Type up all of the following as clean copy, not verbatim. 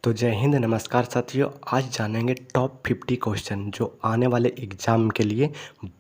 तो जय हिंद, नमस्कार साथियों। आज जानेंगे टॉप 50 क्वेश्चन जो आने वाले एग्ज़ाम के लिए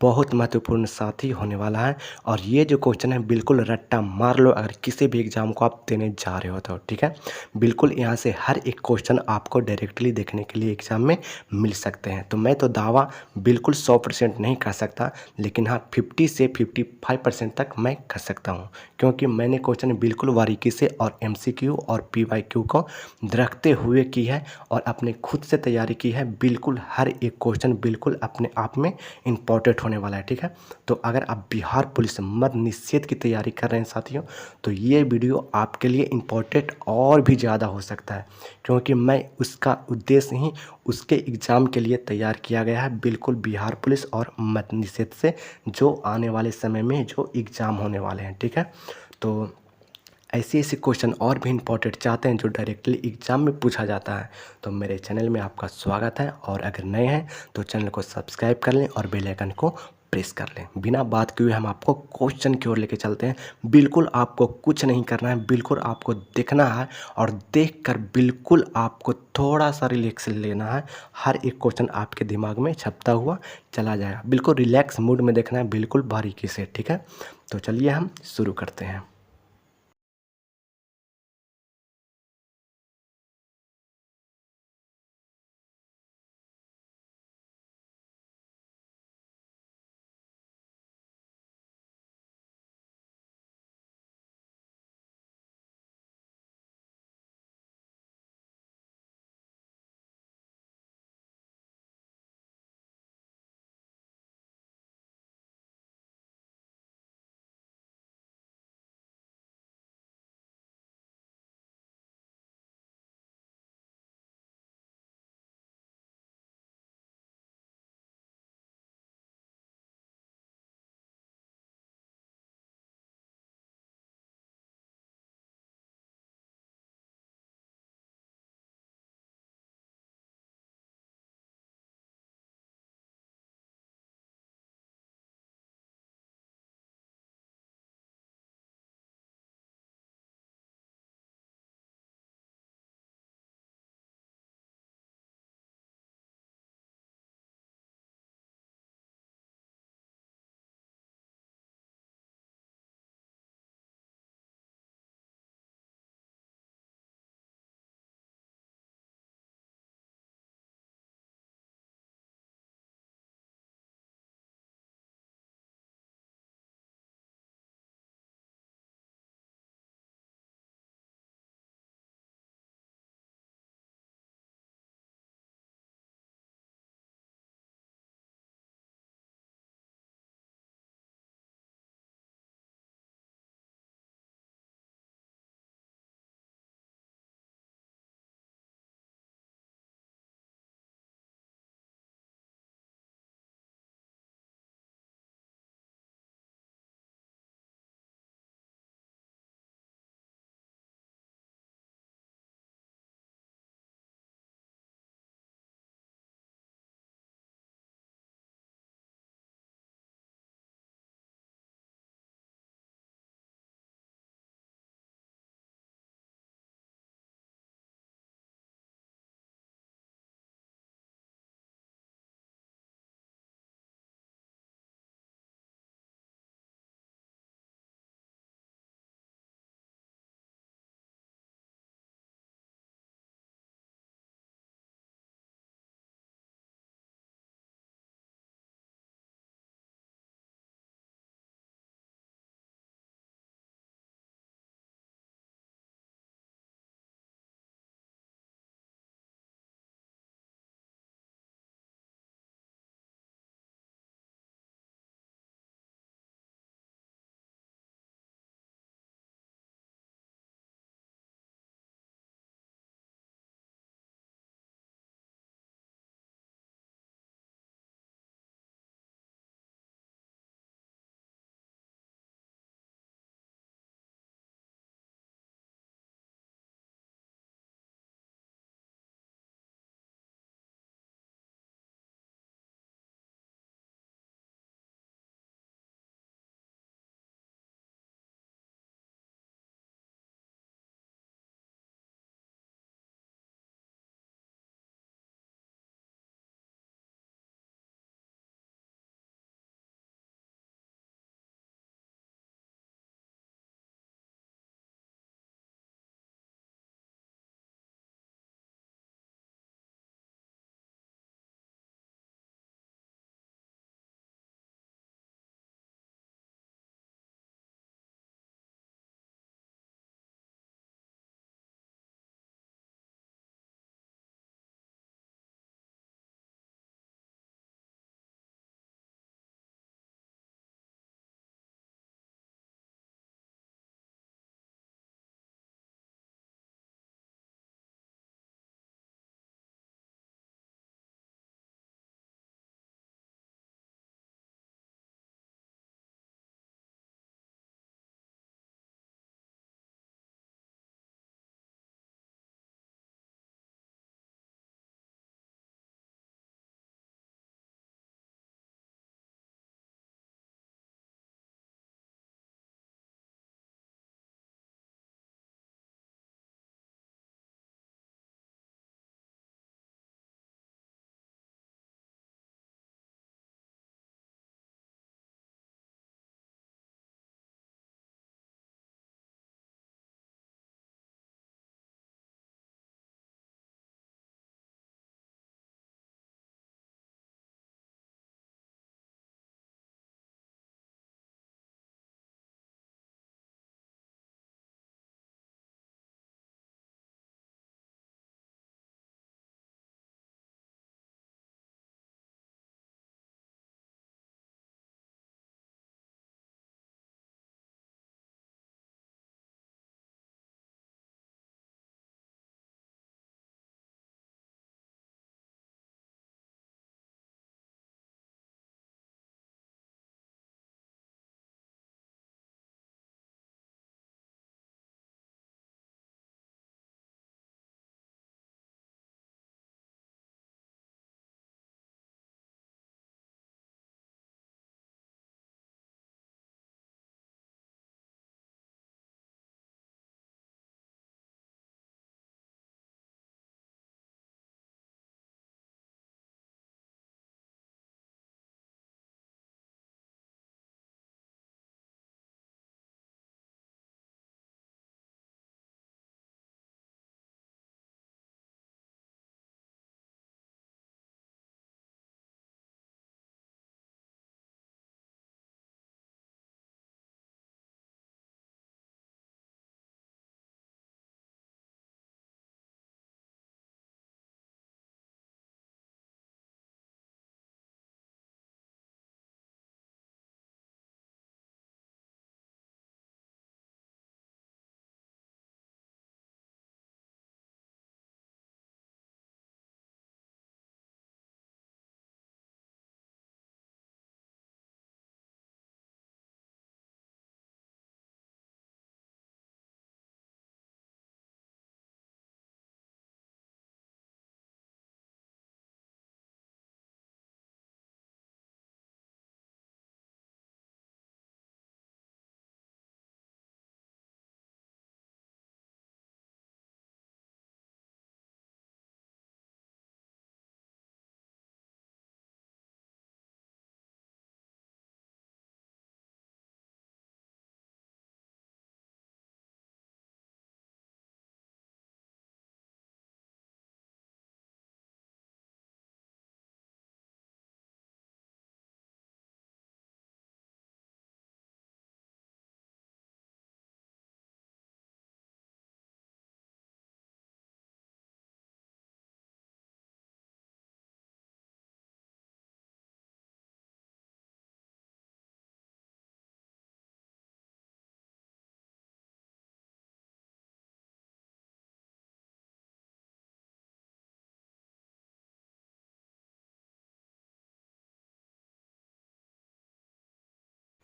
बहुत महत्वपूर्ण साथी होने वाला है। और ये जो क्वेश्चन है बिल्कुल रट्टा मार लो अगर किसी भी एग्ज़ाम को आप देने जा रहे हो तो, ठीक है। बिल्कुल यहाँ से हर एक क्वेश्चन आपको डायरेक्टली देखने के लिए एग्ज़ाम में मिल सकते हैं। तो मैं तो दावा बिल्कुल 100% नहीं कर सकता, लेकिन हाँ 50 से 55% तक मैं कर सकता हूँ, क्योंकि मैंने क्वेश्चन बिल्कुल बारीकी से और MCQ और PYQ को रखते हुए की है और अपने खुद से तैयारी की है। बिल्कुल हर एक क्वेश्चन बिल्कुल अपने आप में इम्पोर्टेंट होने वाला है, ठीक है। तो अगर आप बिहार पुलिस मद निषेध की तैयारी कर रहे हैं साथियों, तो ये वीडियो आपके लिए इम्पोर्टेंट और भी ज़्यादा हो सकता है, क्योंकि मैं उसका उद्देश्य ही उसके एग्ज़ाम के लिए तैयार किया गया है। बिल्कुल बिहार पुलिस और मद निषेध से जो आने वाले समय में जो एग्ज़ाम होने वाले हैं, ठीक है। तो ऐसे ऐसे क्वेश्चन और भी इम्पोर्टेंट चाहते हैं जो डायरेक्टली एग्ज़ाम में पूछा जाता है, तो मेरे चैनल में आपका स्वागत है। और अगर नए हैं तो चैनल को सब्सक्राइब कर लें और बेल आइकन को प्रेस कर लें। बिना बात किए हुए हम आपको क्वेश्चन की ओर लेके चलते हैं। बिल्कुल आपको कुछ नहीं करना है, बिल्कुल आपको देखना है और देखकर बिल्कुल आपको थोड़ा सा रिलैक्स लेना है। हर एक क्वेश्चन आपके दिमाग में छपता हुआ चला जाएगा। बिल्कुल रिलैक्स मूड में देखना है, बिल्कुल बारीकी से, ठीक है। तो चलिए हम शुरू करते हैं।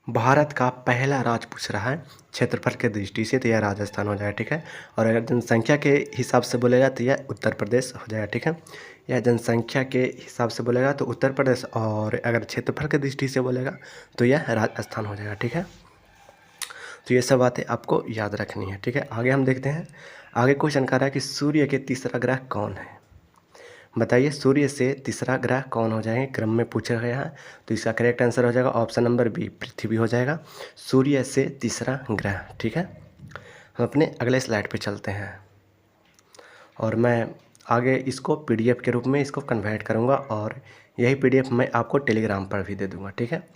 भारत का पहला राज्य पूछ रहा है क्षेत्रफल के दृष्टि से, तो यह राजस्थान हो जाएगा, ठीक है। और अगर जनसंख्या के हिसाब से बोलेगा तो यह उत्तर प्रदेश हो जाएगा, ठीक है। यह जनसंख्या के हिसाब से बोलेगा तो उत्तर प्रदेश, और अगर क्षेत्रफल की दृष्टि से बोलेगा तो यह राजस्थान हो जाएगा, ठीक है। तो ये सब बातें आपको याद रखनी है, ठीक है। आगे हम देखते हैं। आगे क्वेश्चन कह रहा है कि सूर्य के तीसरा ग्रह कौन है। बताइए सूर्य से तीसरा ग्रह कौन हो जाएंगे, क्रम में पूछा गया है। तो इसका करेक्ट आंसर हो जाएगा ऑप्शन नंबर बी, पृथ्वी हो जाएगा सूर्य से तीसरा ग्रह, ठीक है। हम अपने अगले स्लाइड पे चलते हैं और मैं आगे इसको पीडीएफ के रूप में इसको कन्वर्ट करूँगा और यही पीडीएफ मैं आपको टेलीग्राम पर भी दे दूँगा, ठीक है।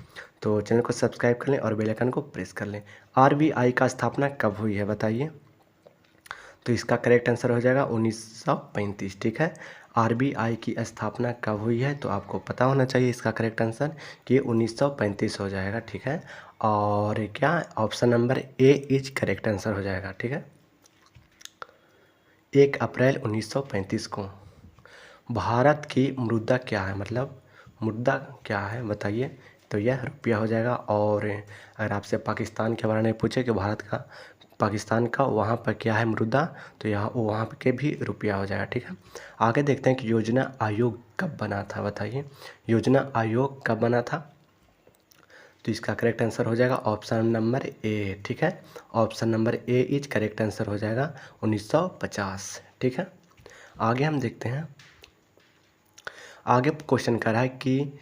तो चैनल को सब्सक्राइब कर लें और बेल आइकन को प्रेस कर लें। आरबीआई का स्थापना कब हुई है बताइए। तो इसका करेक्ट आंसर हो जाएगा 1935, ठीक है। आरबीआई की स्थापना कब हुई है तो आपको पता होना चाहिए इसका करेक्ट आंसर कि 1935 हो जाएगा, ठीक है। और क्या option number A is correct answer हो जाएगा, ठीक है। 1 अप्रैल 1935 को। भारत की मुद्रा क्या है, मतलब मुद्रा क्या है बताइए। तो यह रुपया हो जाएगा। और अगर आपसे पाकिस्तान के बारे में पूछे कि भारत का पाकिस्तान का वहाँ पर क्या है मुद्रा, तो यहाँ वहाँ के भी रुपया हो जाएगा, ठीक है। आगे देखते हैं कि योजना आयोग कब बना था बताइए। योजना आयोग कब बना था तो इसका करेक्ट आंसर हो जाएगा ऑप्शन नंबर ए, ठीक है। Option number A is correct answer हो जाएगा 1950, ठीक है। आगे हम देखते हैं। आगे क्वेश्चन कर रहा है कि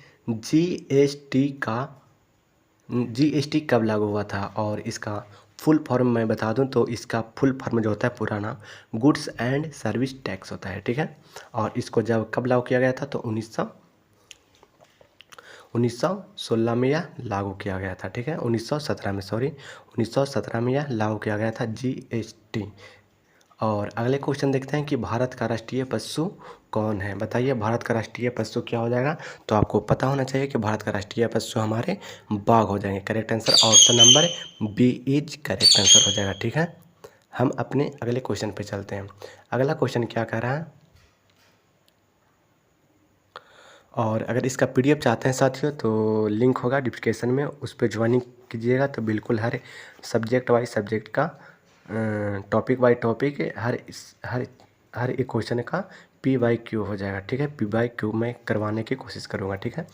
जीएसटी कब लागू हुआ था, और इसका फुल फॉर्म मैं बता दूं तो इसका फुल फॉर्म जो होता है पूरा नाम गुड्स एंड सर्विस टैक्स होता है, ठीक है। और इसको जब कब लागू किया गया था तो 1916 में यह लागू किया गया था, ठीक है। 1917 में, सॉरी 1917 में यह लागू किया गया था जीएसटी। और अगले क्वेश्चन देखते हैं कि भारत का राष्ट्रीय पशु कौन है बताइए। भारत का राष्ट्रीय पशु क्या हो जाएगा तो आपको पता होना चाहिए कि भारत का राष्ट्रीय पशु हमारे बाघ हो जाएंगे। Correct answer option number B is correct answer हो जाएगा, ठीक है। हम अपने अगले क्वेश्चन पे चलते हैं। अगला क्वेश्चन क्या कह रहा है, और अगर इसका पीडीएफ चाहते हैं साथियों तो लिंक होगा डिस्क्रिप्शन में, उस पर ज्वाइनिंग कीजिएगा तो बिल्कुल हर सब्जेक्ट वाइज सब्जेक्ट का टॉपिक बाय टॉपिक हर एक क्वेश्चन का PYQ हो जाएगा, ठीक है। PYQ मैं करवाने की कोशिश करूँगा, ठीक है।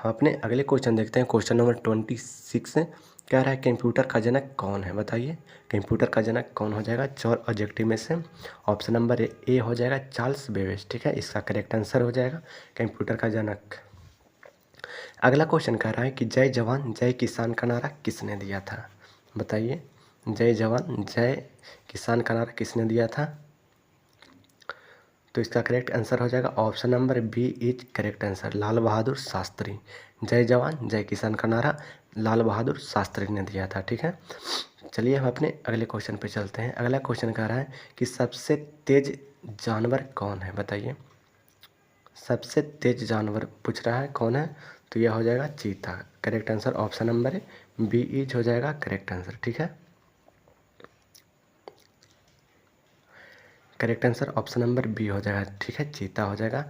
हम अपने अगले क्वेश्चन देखते हैं। क्वेश्चन नंबर 26 कह रहा है कंप्यूटर का जनक कौन है बताइए। कंप्यूटर का जनक कौन हो जाएगा 4 ऑब्जेक्टिव में से। ऑप्शन नंबर ए हो जाएगा चार्ल्स बेबेज, ठीक है। इसका करेक्ट आंसर हो जाएगा कंप्यूटर का जनक। अगला क्वेश्चन कह रहा है कि जय जवान जय किसान का नारा किसने दिया था बताइए। जय जवान जय किसान का नारा किसने दिया था तो इसका करेक्ट आंसर हो जाएगा option number B is correct answer Lal Bahadur Shastri. जय जवान जय किसान का नारा लाल बहादुर शास्त्री ने दिया था, ठीक है। चलिए हम अपने अगले क्वेश्चन पे चलते हैं। अगला क्वेश्चन कह रहा है कि सबसे तेज जानवर कौन है बताइए। सबसे तेज जानवर पूछ रहा है कौन है तो यह हो जाएगा चीता। Correct answer option number B is हो जाएगा करेक्ट आंसर, ठीक है। Correct answer option number B हो जाएगा, ठीक है। चीता हो जाएगा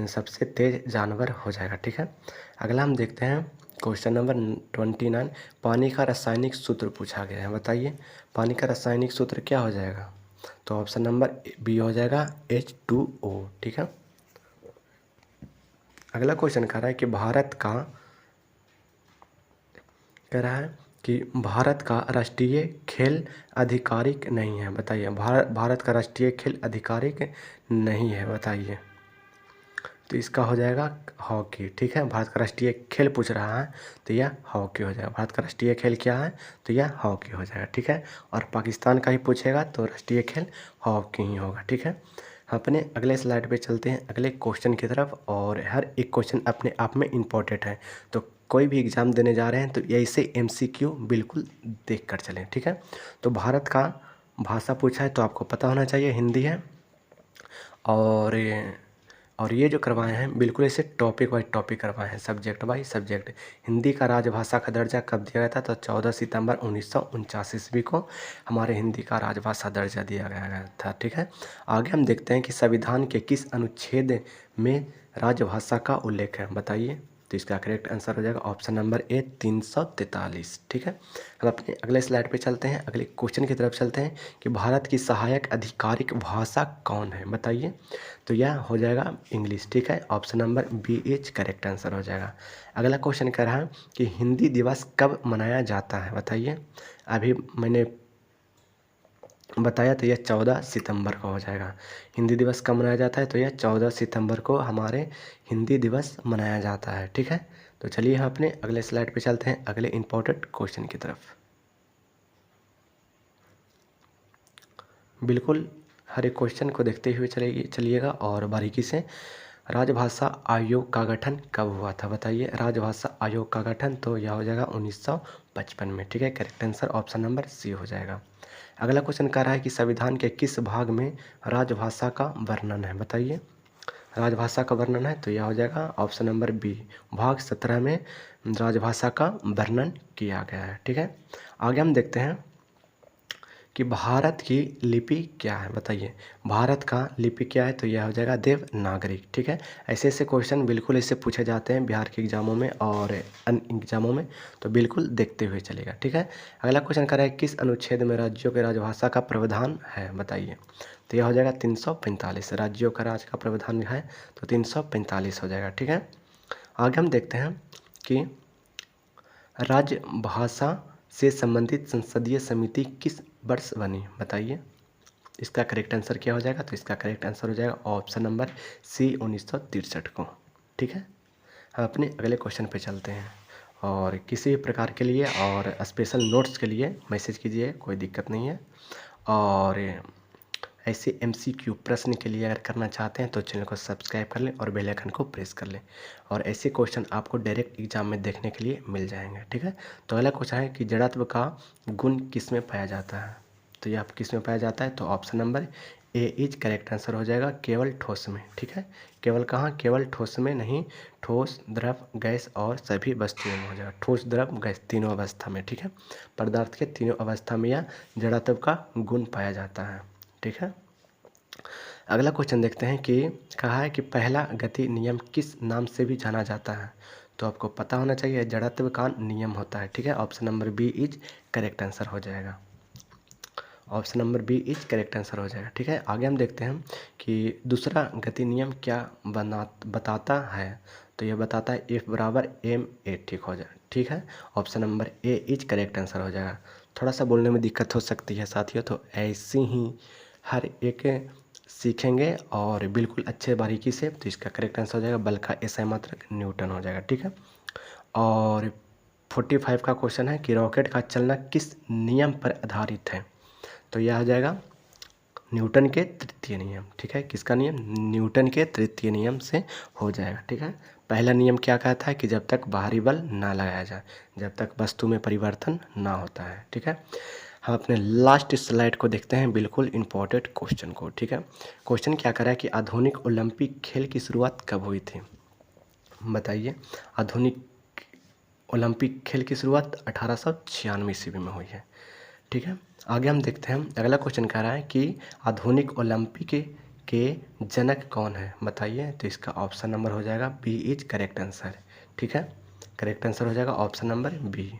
सबसे तेज जानवर हो जाएगा, ठीक है। अगला हम देखते हैं क्वेश्चन नंबर 29। पानी का रासायनिक सूत्र पूछा गया है बताइए। पानी का रासायनिक सूत्र क्या हो जाएगा तो ऑप्शन नंबर बी हो जाएगा H2O, ठीक है। अगला क्वेश्चन कह रहा है कि भारत का राष्ट्रीय खेल आधिकारिक नहीं है बताइए। भारत का राष्ट्रीय खेल आधिकारिक नहीं है बताइए। तो इसका हो जाएगा हॉकी, ठीक है। भारत का राष्ट्रीय खेल पूछ रहा है तो यह हॉकी हो जाएगा। भारत का राष्ट्रीय खेल क्या है तो यह हॉकी हो जाएगा, ठीक है। और पाकिस्तान का ही पूछेगा तो राष्ट्रीय खेल हॉकी ही होगा, ठीक है। हम अपने अगले स्लाइड पे चलते हैं अगले क्वेश्चन की तरफ। और हर एक क्वेश्चन अपने आप में इम्पोर्टेंट है, तो कोई भी एग्ज़ाम देने जा रहे हैं तो ऐसे MCQ बिल्कुल देख कर चलें, ठीक है। तो भारत का भाषा पूछा है तो आपको पता होना चाहिए हिंदी है। और ये जो करवाए हैं बिल्कुल ऐसे टॉपिक वाइज टॉपिक करवाए हैं, सब्जेक्ट वाइज सब्जेक्ट। हिंदी का राजभाषा का दर्जा कब दिया गया था तो 14 सितंबर 1949 ईस्वी को हमारे हिंदी का राजभाषा दर्जा दिया गया था, ठीक है। आगे हम देखते हैं कि संविधान के किस अनुच्छेद में राजभाषा का उल्लेख है बताइए। तो इसका करेक्ट आंसर हो जाएगा ऑप्शन नंबर ए 343। ठीक है, हम अपने अगले स्लाइड पे चलते हैं, अगले क्वेश्चन की तरफ चलते हैं कि भारत की सहायक आधिकारिक भाषा कौन है, बताइए। तो यह हो जाएगा इंग्लिश। ठीक है, option number B is correct answer हो जाएगा। अगला क्वेश्चन कह रहा है कि हिंदी दिवस कब मनाया जाता है, बताइए। अभी मैंने बताया तो यह 14 सितंबर को हो जाएगा। हिंदी दिवस कब मनाया जाता है, तो यह 14 सितंबर को हमारे हिंदी दिवस मनाया जाता है। ठीक है, तो चलिए हम अपने अगले स्लाइड पे चलते हैं, अगले इम्पोर्टेंट क्वेश्चन की तरफ। बिल्कुल हर एक क्वेश्चन को देखते हुए चलिएगा और बारीकी से। राजभाषा आयोग का गठन कब हुआ था, बताइए। राजभाषा आयोग का गठन तो यह हो जाएगा 1955 में। ठीक है, correct answer option number C हो जाएगा। अगला क्वेश्चन कह रहा है कि संविधान के किस भाग में राजभाषा का वर्णन है, बताइए। राजभाषा का वर्णन है तो यह हो जाएगा ऑप्शन नंबर बी, भाग 17 में राजभाषा का वर्णन किया गया है। ठीक है, आगे हम देखते हैं कि भारत की लिपि क्या है, बताइए। भारत का लिपि क्या है, तो यह हो जाएगा देवनागरी। ठीक है, ऐसे ऐसे क्वेश्चन बिल्कुल ऐसे पूछे जाते हैं बिहार के एग्जामों में और अन्य एग्जामों में, तो बिल्कुल देखते हुए चलेगा। ठीक है, अगला क्वेश्चन कर रहा है किस अनुच्छेद में राज्यों के राजभाषा का प्रावधान है, बताइए। तो यह हो जाएगा 345, राज्यों का राज का प्रावधान है तो 345 हो जाएगा। ठीक है, आगे हम देखते हैं कि राजभाषा से संबंधित संसदीय समिति किस वर्ष बनी, बताइए। इसका करेक्ट आंसर क्या हो जाएगा, तो इसका करेक्ट आंसर हो जाएगा ऑप्शन नंबर सी 1963 को। ठीक है, हम अपने अगले क्वेश्चन पे चलते हैं और किसी भी प्रकार के लिए और स्पेशल नोट्स के लिए मैसेज कीजिए, कोई दिक्कत नहीं है। और ऐसे MCQ प्रश्न के लिए अगर करना चाहते हैं तो चैनल को सब्सक्राइब कर लें और बेल आइकन को प्रेस कर लें, और ऐसे क्वेश्चन आपको डायरेक्ट एग्जाम में देखने के लिए मिल जाएंगे। ठीक है, तो अगला क्वेश्चन है कि जड़त्व का गुण किस में पाया जाता है, तो ये आप किस में पाया जाता है, तो option number A is correct answer हो जाएगा केवल ठोस में। ठीक है, केवल कहाँ, केवल ठोस में नहीं, ठोस, द्रव, गैस और सभी वस्तुओं में हो जाएगा। ठोस, द्रव, गैस तीनों अवस्था में। ठीक है, पदार्थ के तीनों अवस्था में यह जड़त्व का गुण पाया जाता है। ठीक है, अगला क्वेश्चन देखते हैं कि कहा है कि पहला गति नियम किस नाम से भी जाना जाता है, तो आपको पता होना चाहिए जड़त्व का नियम होता है। ठीक है, option number B is correct answer हो जाएगा। Option number B is correct answer हो जाएगा। ठीक है, आगे हम देखते हैं कि दूसरा गति नियम क्या बताता है, तो यह बताता है F बराबर ma। ठीक हो जाए। ठीक है, option number A is correct answer हो जाएगा। थोड़ा सा बोलने में दिक्कत हो सकती है साथियों, तो ऐसी ही हर एक सीखेंगे और बिल्कुल अच्छे बारीकी से, तो इसका करेक्ट आंसर हो जाएगा बल का SI मात्रक न्यूटन हो जाएगा। ठीक है, और 45 का क्वेश्चन है कि रॉकेट का चलना किस नियम पर आधारित है, तो यह आ जाएगा न्यूटन के तृतीय नियम। ठीक है, किसका नियम, न्यूटन के तृतीय नियम से हो जाएगा। ठीक है, पहला नियम क्या कहता है कि जब तक बाहरी बल ना लगाया जाए, जब तक वस्तु में परिवर्तन ना होता है। ठीक है, हम अपने लास्ट स्लाइड को देखते हैं, बिल्कुल इम्पोर्टेंट क्वेश्चन को। ठीक है, क्वेश्चन क्या कर रहा है कि आधुनिक ओलंपिक खेल की शुरुआत कब हुई थी, बताइए। आधुनिक ओलंपिक खेल की शुरुआत 1896 ईस्वी में हुई है। ठीक है, आगे हम देखते हैं, अगला क्वेश्चन कह रहा है कि आधुनिक ओलंपिक के जनक कौन है, बताइए। तो इसका ऑप्शन नंबर हो जाएगा बी इज करेक्ट आंसर। ठीक है, करेक्ट आंसर हो जाएगा ऑप्शन नंबर बी।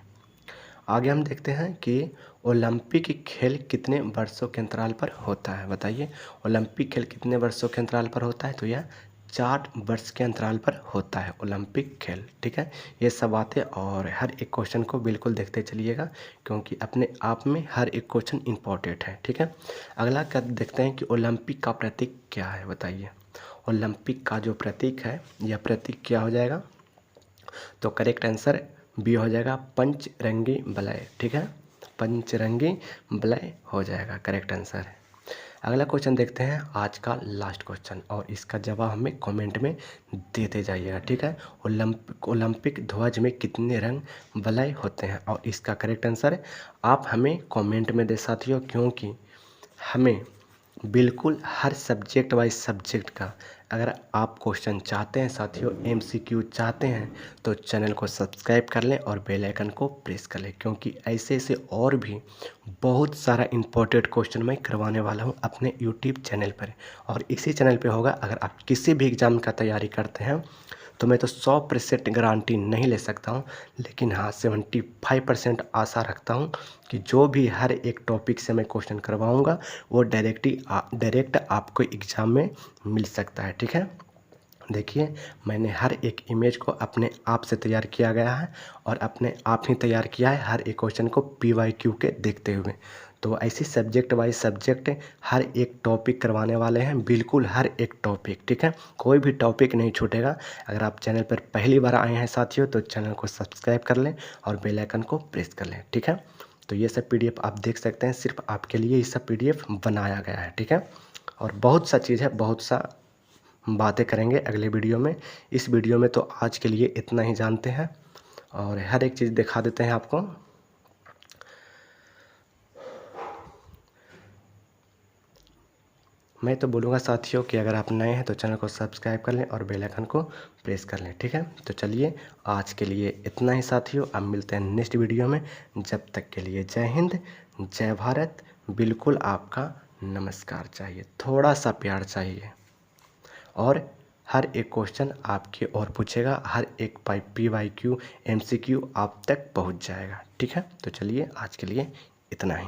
आगे हम देखते हैं कि ओलंपिक खेल कितने वर्षों के अंतराल पर होता है, बताइए। ओलंपिक खेल कितने वर्षों के अंतराल पर होता है, तो यह 4 वर्ष के अंतराल पर होता है ओलंपिक खेल। ठीक है, ये सब बातें और हर एक क्वेश्चन को बिल्कुल देखते चलिएगा, क्योंकि अपने आप में हर एक क्वेश्चन इम्पोर्टेंट है। ठीक है, अगला क्या देखते हैं कि ओलंपिक का प्रतीक क्या है, बताइए। ओलंपिक का जो प्रतीक है, यह प्रतीक क्या हो जाएगा, तो करेक्ट आंसर बी हो जाएगा पंचरंगी वलय। ठीक है, पंचरंगी वलय हो जाएगा करेक्ट आंसर। अगला क्वेश्चन देखते हैं, आज का लास्ट क्वेश्चन, और इसका जवाब हमें कमेंट में देते जाइएगा। ठीक है, ओलंपिक ध्वज में कितने रंग वलय होते हैं, और इसका करेक्ट आंसर आप हमें कमेंट में दे साथियों, क्योंकि हमें बिल्कुल हर सब्जेक्ट वाइज सब्जेक्ट का अगर आप क्वेश्चन चाहते हैं साथियों, MCQ चाहते हैं, तो चैनल को सब्सक्राइब कर लें और बेल आइकन को प्रेस कर लें, क्योंकि ऐसे ऐसे और भी बहुत सारा इंपॉर्टेंट क्वेश्चन मैं करवाने वाला हूं अपने YouTube चैनल पर, और इसी चैनल पे होगा। अगर आप किसी भी एग्ज़ाम का तैयारी करते हैं तो मैं तो 100% गारंटी नहीं ले सकता हूँ, लेकिन हाँ 75% आशा रखता हूँ कि जो भी हर एक टॉपिक से मैं क्वेश्चन करवाऊँगा वो डायरेक्ट आपको एग्ज़ाम में मिल सकता है। ठीक है, देखिए मैंने हर एक इमेज को अपने आप से तैयार किया गया है और अपने आप ही तैयार किया है हर एक क्वेश्चन को PYQ के देखते हुए। तो ऐसी सब्जेक्ट वाइज सब्जेक्ट हर एक टॉपिक करवाने वाले हैं, बिल्कुल हर एक टॉपिक। ठीक है, कोई भी टॉपिक नहीं छूटेगा। अगर आप चैनल पर पहली बार आए हैं साथियों तो चैनल को सब्सक्राइब कर लें और बेल आइकन को प्रेस कर लें। ठीक है, तो ये सब PDF आप देख सकते हैं, सिर्फ आपके लिए ये सब PDF बनाया गया है। ठीक है, और बहुत सा चीज़ है, बहुत सा बातें करेंगे अगले वीडियो में। इस वीडियो में तो आज के लिए इतना ही जानते हैं और हर एक चीज़ दिखा देते हैं आपको। मैं तो बोलूँगा साथियों कि अगर आप नए हैं तो चैनल को सब्सक्राइब कर लें और बेल आइकन को प्रेस कर लें। ठीक है, तो चलिए आज के लिए इतना ही साथियों, अब मिलते हैं नेक्स्ट वीडियो में। जब तक के लिए जय हिंद, जय भारत। बिल्कुल आपका नमस्कार चाहिए, थोड़ा सा प्यार चाहिए और हर एक क्वेश्चन आपकी ओर पूछेगा, हर एक PYQ MCQ आप तक पहुंच जाएगा। ठीक है, तो चलिए आज के लिए इतना ही।